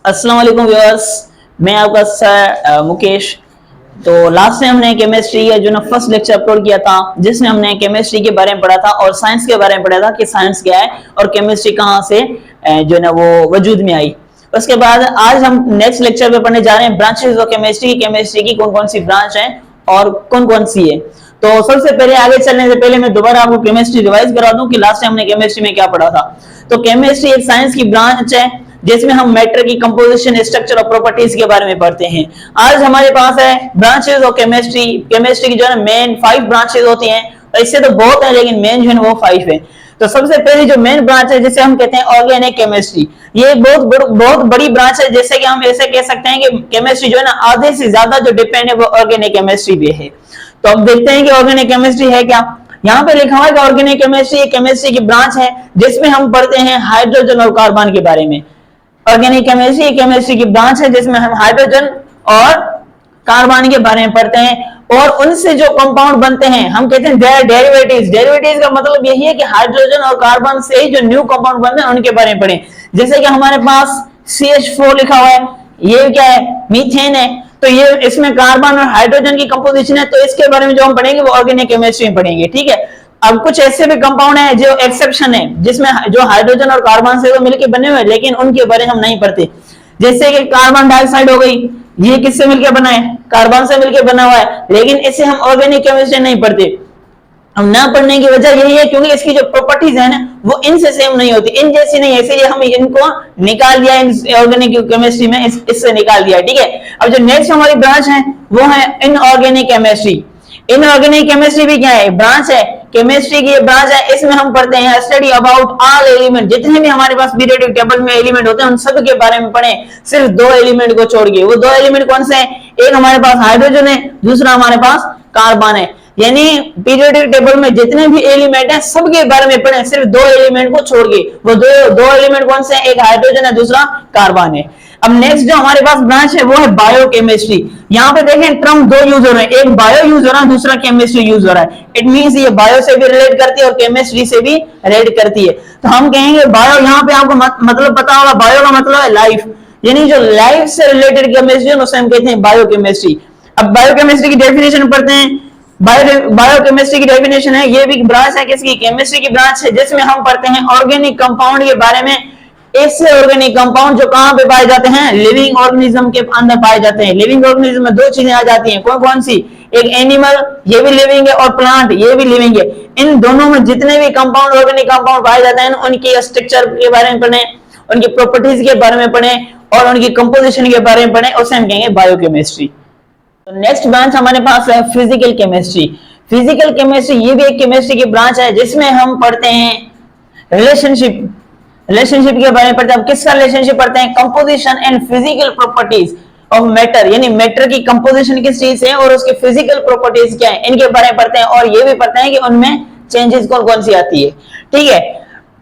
अस्सलाम वालेकुम व्यूअर्स, मैं आपका सर मुकेश। तो लास्ट टाइम हमने केमिस्ट्री या जो ना फर्स्ट लेक्चर अपलोड किया था जिसमें हमने केमिस्ट्री के बारे में पढ़ा था और साइंस के बारे में पढ़ा था कि साइंस क्या है और केमिस्ट्री कहाँ से जो ना वो वजूद में आई। उसके बाद आज हम नेक्स्ट लेक्चर पे पढ़ने जा रहे हैं ब्रांचेस ऑफ केमिस्ट्री की कौन कौन सी ब्रांच है और कौन कौन सी है। तो सबसे पहले आगे चलने से पहले मैं दोबारा आपको केमिस्ट्री रिवाइज करा दूं कि लास्ट टाइम हमने केमिस्ट्री में क्या पढ़ा था। तो केमिस्ट्री एक साइंस की ब्रांच है जिसमें हम मैटर की कंपोजिशन, स्ट्रक्चर और प्रॉपर्टीज के बारे में पढ़ते हैं। आज हमारे पास है ब्रांचेस ऑफ केमिस्ट्री की जो है मेन 5 ब्रांचेस होती हैं। इससे तो बहुत है लेकिन मेन जो है वो 5 है। तो सबसे पहली जो मेन ब्रांच है जिसे हम कहते हैं ऑर्गेनिक केमिस्ट्री, ये बहुत बड़ी ब्रांच है। जैसे कि हम ऐसे कह सकते हैं कि केमिस्ट्री जो है ना आधे से ज्यादा जो डिपेंड है वो ऑर्गेनिक केमिस्ट्री पे है। तो अब देखते हैं कि ऑर्गेनिक केमिस्ट्री है क्या। यहाँ पे लिखा हुआ है कि ऑर्गेनिक केमिस्ट्री की ब्रांच है जिसमें हम पढ़ते हैं हाइड्रोजन और कार्बन के बारे में। ऑर्गेनिक केमिस्ट्री की ब्रांच है जिसमें हम हाइड्रोजन और कार्बन के बारे में पढ़ते हैं और उनसे जो कंपाउंड बनते हैं हम कहते हैं डेरिवेटिव्स। डेरिवेटिव्स का मतलब यही है कि हाइड्रोजन और कार्बन से जो न्यू कंपाउंड बनते हैं उनके बारे में पढ़ें। जैसे कि हमारे पास CH4 लिखा हुआ है, ये क्या है? मीथेन है। तो ये इसमें कार्बन और हाइड्रोजन की कंपोजिशन है, तो इसके बारे में जो हम पढ़ेंगे वो ऑर्गेनिक केमिस्ट्री में पढ़ेंगे। ठीक है। अब कुछ ऐसे भी कंपाउंड है जो एक्सेप्शन है जिसमें जो हाइड्रोजन और कार्बन से तो मिलकर बने हुए लेकिन उनके बारे में हम नहीं पढ़ते। जैसे कि कार्बन डाइऑक्साइड हो गई, ये किससे मिलकर बना है? कार्बन से मिलकर बना हुआ है, लेकिन इसे हम ऑर्गेनिक केमिस्ट्री नहीं पढ़ते। हम ना पढ़ने की वजह यही है क्योंकि इसकी जो प्रॉपर्टीज है ना वो इनसे सेम नहीं होती, इन जैसी नहीं है, इसलिए हम इनको निकाल दिया ऑर्गेनिक केमिस्ट्री में, इससे निकाल दिया। ठीक है। अब जो नेक्स्ट हमारी ब्रांच है वो है इनऑर्गेनिक केमिस्ट्री। इनऑर्गेनिक केमिस्ट्री भी क्या है? ब्रांच है, केमिस्ट्री की ब्रांच है। इसमें हम पढ़ते हैं स्टडी अबाउट ऑल एलिमेंट, जितने भी हमारे पास पीरियोडिक टेबल में एलिमेंट होते हैं उन सब के बारे में पढ़ें, सिर्फ 2 एलिमेंट को छोड़ के। वो 2 एलिमेंट कौन से हैं? एक हमारे पास हाइड्रोजन है, दूसरा हमारे पास कार्बन है। यानी पीरियोडिक टेबल में जितने भी एलिमेंट हैं सबके बारे में पढ़ें, सिर्फ 2 एलिमेंट को छोड़ के। वो दो एलिमेंट कौन से हैं? एक हाइड्रोजन है, दूसरा कार्बन है। अब नेक्स्ट जो हमारे पास ब्रांच है वो है बायोकेमिस्ट्री। यहाँ पे देखें टर्म 2 यूज हो रहे हैं, एक बायो यूज हो रहा है, दूसरा केमिस्ट्री यूज हो रहा है। इट मींस ये बायो से भी रिलेट करती है और केमिस्ट्री से भी रिलेट करती है। तो हम कहेंगे बायो, यहाँ पे आपको मतलब पता होगा, बायो का मतलब है लाइफ, यानी जो लाइफ से रिलेटेड केमिस्ट्री है उसे हम कहते हैं बायोकेमिस्ट्री। अब बायोकेमिस्ट्री की डेफिनेशन पढ़ते हैं। बायोकेमिस्ट्री की डेफिनेशन है, ये भी ब्रांच है किसकी? केमिस्ट्री की ब्रांच है, जिसमें हम पढ़ते हैं ऑर्गेनिक कंपाउंड के बारे में। ऐसे ऑर्गेनिक कंपाउंड जो कहां पे पाए जाते हैं? लिविंग ऑर्गेनिज्म के अंदर पाए जाते हैं। लिविंग ऑर्गेनिज्म में 2 चीजें आ जाती हैं, कौन कौन सी? एक एनिमल, ये भी लिविंग है, और प्लांट, ये भी लिविंग है। इन दोनों में जितने भी कंपाउंड, ऑर्गेनिक कंपाउंड पाए जाते हैं उनकी स्ट्रक्चर के बारे में पढ़ें, उनकी प्रॉपर्टीज के बारे में पढ़ें और उनकी कंपोजिशन के बारे में पढ़ें, उसे हम कहेंगे बायोकेमिस्ट्री। तो नेक्स्ट ब्रांच हमारे पास है फिजिकल केमिस्ट्री। फिजिकल केमिस्ट्री ये भी एक केमिस्ट्री की ब्रांच है जिसमें हम पढ़ते हैं रिलेशनशिप के बारे में पढ़ते हैं। किसका रिलेशनशिप पढ़ते हैं? Composition and physical properties of matter, यानी मैटर की कंपोजिशन किस चीज से है और उसकी फिजिकल प्रॉपर्टीज क्या है, इनके बारे में पढ़ते हैं। और ये भी पढ़ते हैं कि उनमें चेंजेस कौन कौन सी आती है। ठीक है।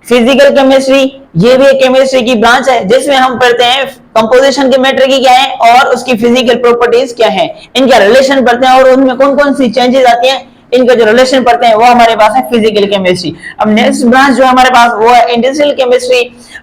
फिजिकल केमिस्ट्री ये भी एक केमिस्ट्री की ब्रांच है जिसमें हम पढ़ते हैं कंपोजिशन के मैटर की क्या है और उसकी फिजिकल प्रॉपर्टीज क्या है, इनका रिलेशन पढ़ते हैं और उनमें कौन कौन सी चेंजेस आती हैं, इनका जो रिलेशन पढ़ते हैं वो हमारे पास है फिजिकल केमिस्ट्री। अब नेक्स्ट ब्रांच जो हमारे पास वो है इंडस्ट्रियल केमिस्ट्री।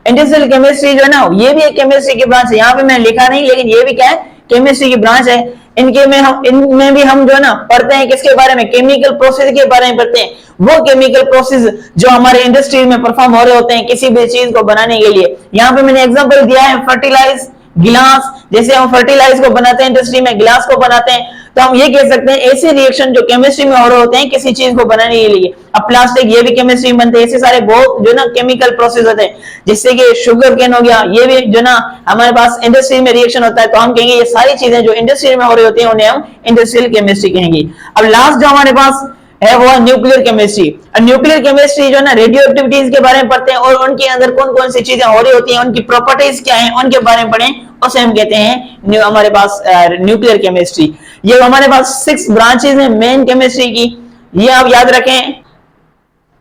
इंडस्ट्रियल केमिस्ट्री जो है ना ये भी एक केमिस्ट्री की ब्रांच है। यहाँ पे मैंने लिखा नहीं लेकिन ये भी क्या है? केमिस्ट्री की ब्रांच है। इनमें भी हम जो है ना पढ़ते हैं किसके बारे में? केमिकल प्रोसेस के बारे में पढ़ते हैं। वो केमिकल प्रोसेस जो हमारे इंडस्ट्री में परफॉर्म हो रहे होते हैं किसी भी चीज को बनाने के लिए। यहाँ पे मैंने एग्जांपल दिया है फर्टिलाइज, गिलास। जैसे हम फर्टिलाइज को बनाते हैं इंडस्ट्री में, गिलास को बनाते हैं, तो हम ये कह सकते हैं ऐसे रिएक्शन जो केमिस्ट्री में हो रहे होते हैं किसी चीज को बनाने के लिए। अब प्लास्टिक ये भी केमिस्ट्री में बनते हैं। ऐसे सारे बहुत जो ना केमिकल प्रोसेस होते हैं, जिससे कि शुगर केन हो गया, ये भी जो ना हमारे पास इंडस्ट्री में रिएक्शन होता है। तो हम कहेंगे ये सारी चीजें जो इंडस्ट्री में हो रही होती है उन्हें हम इंडस्ट्रियल केमिस्ट्री कहेंगे। अब लास्ट जो हमारे पास है वो न्यूक्लियर केमिस्ट्री। न्यूक्लियर केमिस्ट्री जो है रेडियो एक्टिविटीज के बारे में पढ़ते हैं और उनके अंदर कौन कौन सी चीजें हो रही होती हैं, उनकी प्रॉपर्टीज क्या है, उनके बारे में पढ़ें, उसे हम कहते हैं हमारे पास न्यूक्लियर केमिस्ट्री। ये हमारे पास 6 ब्रांचेस हैं मेन केमिस्ट्री की, ये आप याद रखें।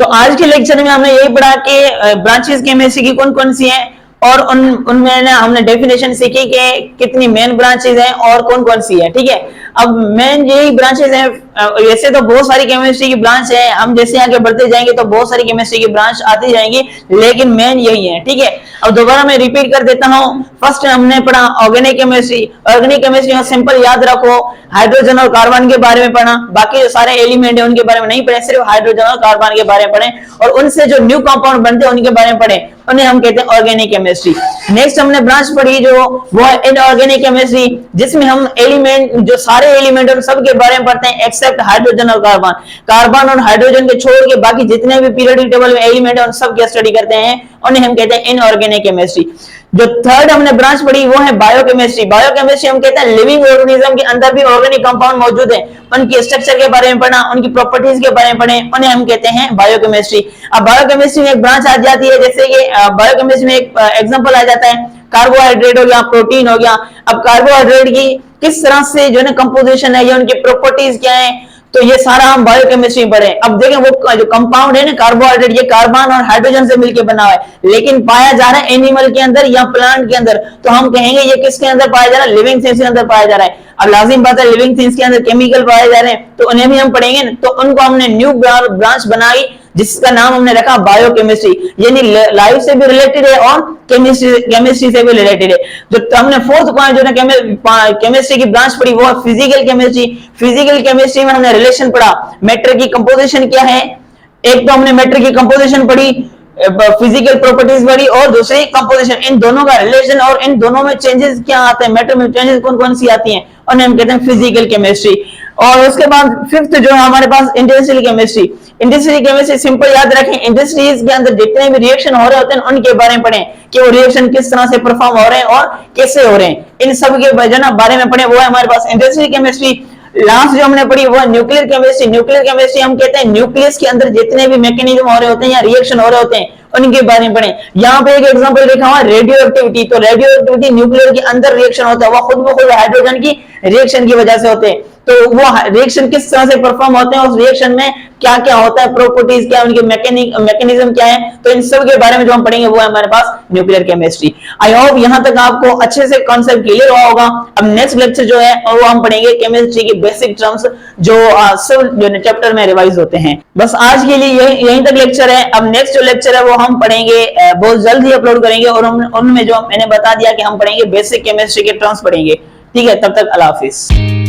तो आज के लेक्चर में हमने यही पढ़ा कि ब्रांचेस केमिस्ट्री की कौन कौन सी हैं और उनमें ना हमने डेफिनेशन सीखी कि कितनी मेन ब्रांचेस हैं और कौन कौन सी है। ठीक है। अब मेन यही ब्रांचेस हैं। वैसे तो बहुत सारी केमिस्ट्री की ब्रांच है, हम जैसे आगे बढ़ते जाएंगे तो बहुत सारी केमिस्ट्री की ब्रांच आती जाएंगी, लेकिन मेन यही है। ठीक है, अब दोबारा मैं रिपीट कर देता हूं। फर्स्ट हमने पढ़ा ऑर्गेनिक केमिस्ट्री। ऑर्गेनिक केमिस्ट्री में सिंपल याद रखो, हाइड्रोजन और कार्बन के बारे में पढ़ा, बाकी जो सारे एलिमेंट है उनके बारे में नहीं पढ़े, सिर्फ हाइड्रोजन और कार्बन के बारे में पढ़े और उनसे जो न्यू कंपाउंड बनते हैं उनके बारे में पढ़े, उन्हें हम कहते हैं ऑर्गेनिक केमिस्ट्री। नेक्स्ट हमने ब्रांच पढ़ी जो वो है इनऑर्गेनिक केमिस्ट्री, जिसमें हम एलिमेंट जो सारे एलिमेंट उन सब के बारे में पढ़ते हैं एक्सेप्ट हाइड्रोजन और कार्बन। कार्बन और हाइड्रोजन के छोड़ के बाकी जितने भी पीरियोडिक टेबल में एलिमेंट है उन सब की स्टडी करते हैं, उन्हें हम कहते हैं इनऑर्गेनिक केमिस्ट्री। जो थर्ड हमने ब्रांच पढ़ी वो है बायोकेमिस्ट्री। बायोकेमिस्ट्री हम कहते हैं लिविंग ऑर्गेनिज्म के अंदर भी ऑर्गेनिक कंपाउंड मौजूद है, उनकी स्ट्रक्चर के बारे में पढ़ा, उनकी प्रॉपर्टीज के बारे में पढ़े, उन्हें हम कहते हैं बायोकेमिस्ट्री। अब बायोकेमिस्ट्री में एक ब्रांच आ जाती है, जैसे कि बायोकेमिस्ट्री में एक एग्जांपल आ जाता है, कार्बोहाइड्रेट हो गया, प्रोटीन हो गया। अब कार्बोहाइड्रेट की किस तरह से जो है कंपोजिशन है या उनकी प्रॉपर्टीज क्या है, तो ये सारा हम बायोकेमिस्ट्री में पढ़े। अब देखें वो जो कंपाउंड है ना कार्बोहाइड्रेट, ये कार्बन और हाइड्रोजन से मिलकर बना हुआ है, लेकिन पाया जा रहा है एनिमल के अंदर या प्लांट के अंदर, तो हम कहेंगे ये किसके अंदर पाया जा रहा है, लिविंग थिंग्स के अंदर पाया जा रहा है। अब लाजिम बात है लिविंग थिंग्स के अंदर केमिकल पाए जा रहे हैं, तो उन्हें भी हम पढ़ेंगे, तो उनको हमने न्यू ब्रांच बनाई जिसका नाम हमने रखा बायोकेमिस्ट्री, यानी लाइफ से भी रिलेटेड है और केमिस्ट्री से भी रिलेटेड है। जो हमने फोर्थ पॉइंट जो है केमिस्ट्री की ब्रांच पढ़ी वो है फिजिकल केमिस्ट्री। फिजिकल केमिस्ट्री में हमने रिलेशन पढ़ा, मैटर की कंपोजिशन क्या है, एक तो हमने मैटर की कंपोजिशन पढ़ी, फिजिकल प्रॉपर्टीज पढ़ी, और दूसरी कंपोजिशन, इन दोनों का रिलेशन और इन दोनों में चेंजेस क्या आते हैं, मैटर में चेंजेस कौन कौन सी आती हैं, उन्हें हम कहते हैं फिजिकल केमिस्ट्री। और उसके बाद फिफ्थ जो है हमारे पास industrial chemistry. Industrial chemistry simple याद रखें, इंडस्ट्रीज के अंदर जितने भी रिएक्शन हो रहे होते हैं उनके बारे में पढ़ें कि वो रिएक्शन किस तरह से परफॉर्म हो रहे हैं और कैसे हो रहे हैं, इन सब के बारे में पढ़ें, वो है हमारे पास इंडस्ट्रियल केमिस्ट्री। लास्ट जो हमने पढ़ी वो है न्यूक्लियर केमिस्ट्री। न्यूक्लियर केमिस्ट्री हम कहते हैं न्यूक्लियस के अंदर जितने भी मैकेनिज्म हो रहे होते हैं या रिएक्शन हो रहे होते हैं उनके बारे में पढ़ें। यहाँ पे एक एग्जांपल देखा हुआ रेडियो एक्टिविटी, तो रेडियो एक्टिविटी न्यूक्लियर के अंदर रिएक्शन होता है, वो खुद ब खुद हाइड्रोजन की रिएक्शन की वजह से होते हैं, तो वो रिएक्शन किस तरह से परफॉर्म होते हैं, उस रिएक्शन में क्या क्या होता है, प्रॉपर्टीज क्या है, उनके मैकेनिज्म क्या है, तो इन सब के बारे में जो हम पढ़ेंगे वो है हमारे पास न्यूक्लियर केमिस्ट्री। आई होप यहां तक आपको अच्छे से कॉन्सेप्ट क्लियर हुआ होगा। अब नेक्स्ट लेक्चर जो है वो हम पढ़ेंगे केमिस्ट्री की बेसिक टर्म्स जो सब जो चैप्टर में रिवाइज होते हैं। बस आज के लिए यहीं तक लेक्चर है। अब नेक्स्ट जो लेक्चर है वो हम पढ़ेंगे बहुत जल्द ही अपलोड करेंगे, और उनमें जो मैंने बता दिया कि हम पढ़ेंगे बेसिक केमिस्ट्री के टर्म्स पढ़ेंगे। ठीक है, तब तक अल्लाह हाफिज।